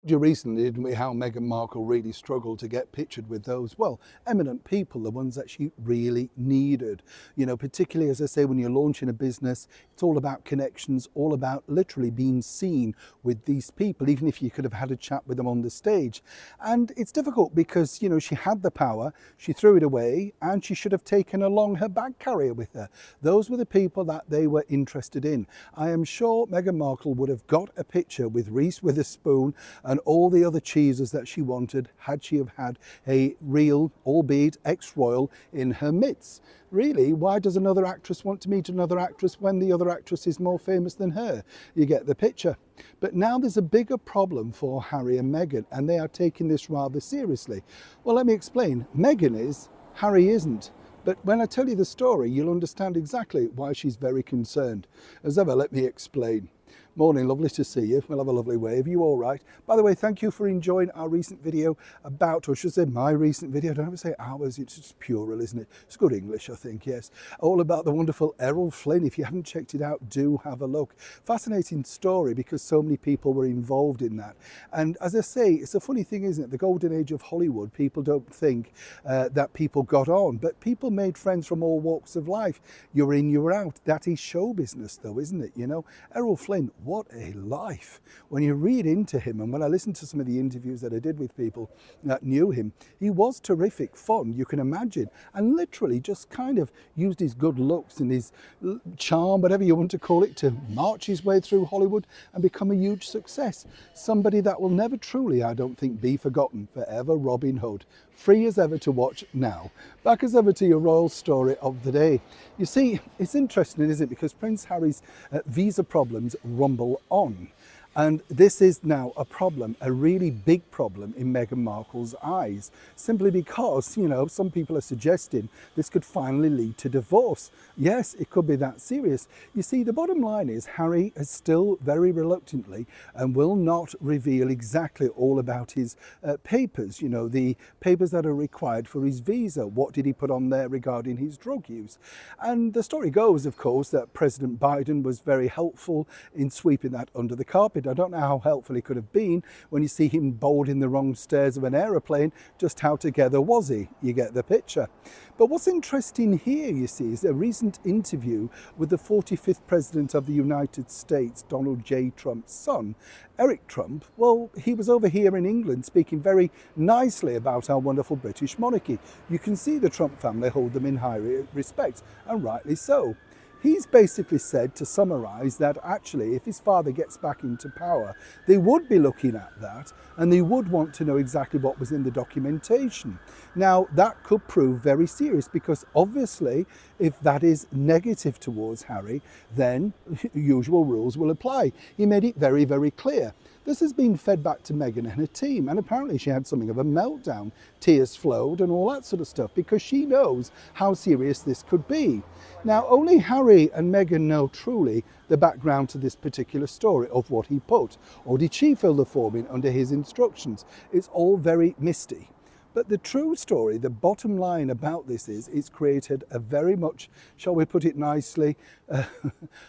You recently, didn't we, how Meghan Markle really struggled to get pictured with those, well, eminent people, the ones that she really needed. You know, particularly, as I say, when you're launching a business, it's all about connections, all about literally being seen with these people, even if you could have had a chat with them on the stage. And it's difficult because, you know, she had the power, she threw it away, and she should have taken along her bag carrier with her. Those were the people that they were interested in. I am sure Meghan Markle would have got a picture with Reese Witherspoon and all the other cheeses that she wanted had she have had a real, albeit ex-royal, in her midst. Really, why does another actress want to meet another actress when the other actress is more famous than her? You get the picture. But now there's a bigger problem for Harry and Meghan, and they are taking this rather seriously. Well, let me explain. Meghan is, Harry isn't. But when I tell you the story, you'll understand exactly why she's very concerned. As ever, let me explain. Morning, lovely to see you. We'll have a lovely wave. You all right? By the way, thank you for enjoying our recent video about, or I should say my recent video. I don't ever say ours, it's just plural, isn't it? It's good English, I think, yes. All about the wonderful Errol Flynn. If you haven't checked it out, do have a look. Fascinating story because so many people were involved in that. And as I say, it's a funny thing, isn't it? The golden age of Hollywood, people don't think that people got on, but people made friends from all walks of life. You're in, you're out. That is show business though, isn't it? You know, Errol Flynn, what a life. When you read into him, and when I listened to some of the interviews that I did with people that knew him, he was terrific fun, you can imagine, and literally just kind of used his good looks and his charm, whatever you want to call it, to march his way through Hollywood and become a huge success. Somebody that will never truly, I don't think, be forgotten. Forever Robin Hood. Free as ever to watch now. Back as ever to your royal story of the day. You see, it's interesting, isn't it? Because Prince Harry's visa problems rumble on. And this is now a problem, a really big problem in Meghan Markle's eyes, simply because, you know, some people are suggesting this could finally lead to divorce. Yes, it could be that serious. You see, the bottom line is Harry is still very reluctantly and will not reveal exactly all about his papers, you know, the papers that are required for his visa. What did he put on there regarding his drug use? And the story goes, of course, that President Biden was very helpful in sweeping that under the carpet. I don't know how helpful he could have been when you see him boarding the wrong stairs of an aeroplane. Just how together was he? You get the picture. But what's interesting here, you see, is a recent interview with the 45th President of the United States, Donald J. Trump's son, Eric Trump. Well, he was over here in England speaking very nicely about our wonderful British monarchy. You can see the Trump family hold them in high respect, and rightly so. He's basically said, to summarise, that actually if his father gets back into power, they would be looking at that and they would want to know exactly what was in the documentation. Now, that could prove very serious because obviously if that is negative towards Harry, then usual rules will apply. He made it very, very clear. This has been fed back to Meghan and her team, and apparently she had something of a meltdown. Tears flowed and all that sort of stuff because she knows how serious this could be. Now, only Harry and Meghan know truly the background to this particular story of what he put, or did she fill the form in under his instructions? It's all very misty. But the true story, the bottom line about this is it's created a very much, shall we put it nicely,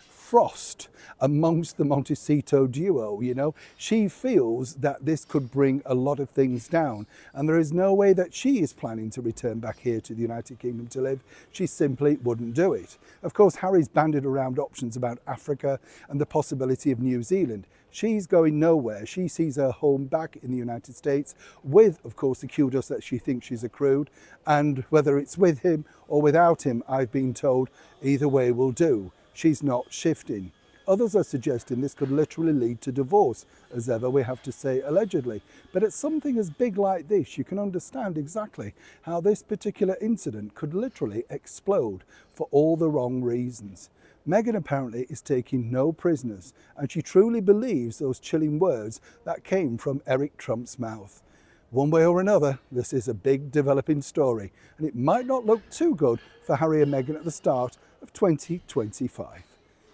frost amongst the Montecito duo. You know, she feels that this could bring a lot of things down, and there is no way that she is planning to return back here to the United Kingdom to live. She simply wouldn't do it. Of course, Harry's bandied around options about Africa and the possibility of New Zealand. She's going nowhere. She sees her home back in the United States with, of course, the kudos that she thinks she's accrued, and whether it's with him or without him, I've been told either way will do. She's not shifting. Others are suggesting this could literally lead to divorce, as ever we have to say allegedly. But at something as big like this, you can understand exactly how this particular incident could literally explode for all the wrong reasons. Meghan apparently is taking no prisoners, and she truly believes those chilling words that came from Eric Trump's mouth. One way or another, this is a big developing story, and it might not look too good for Harry and Meghan at the start of 2025.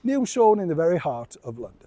Neil Sean in the very heart of London.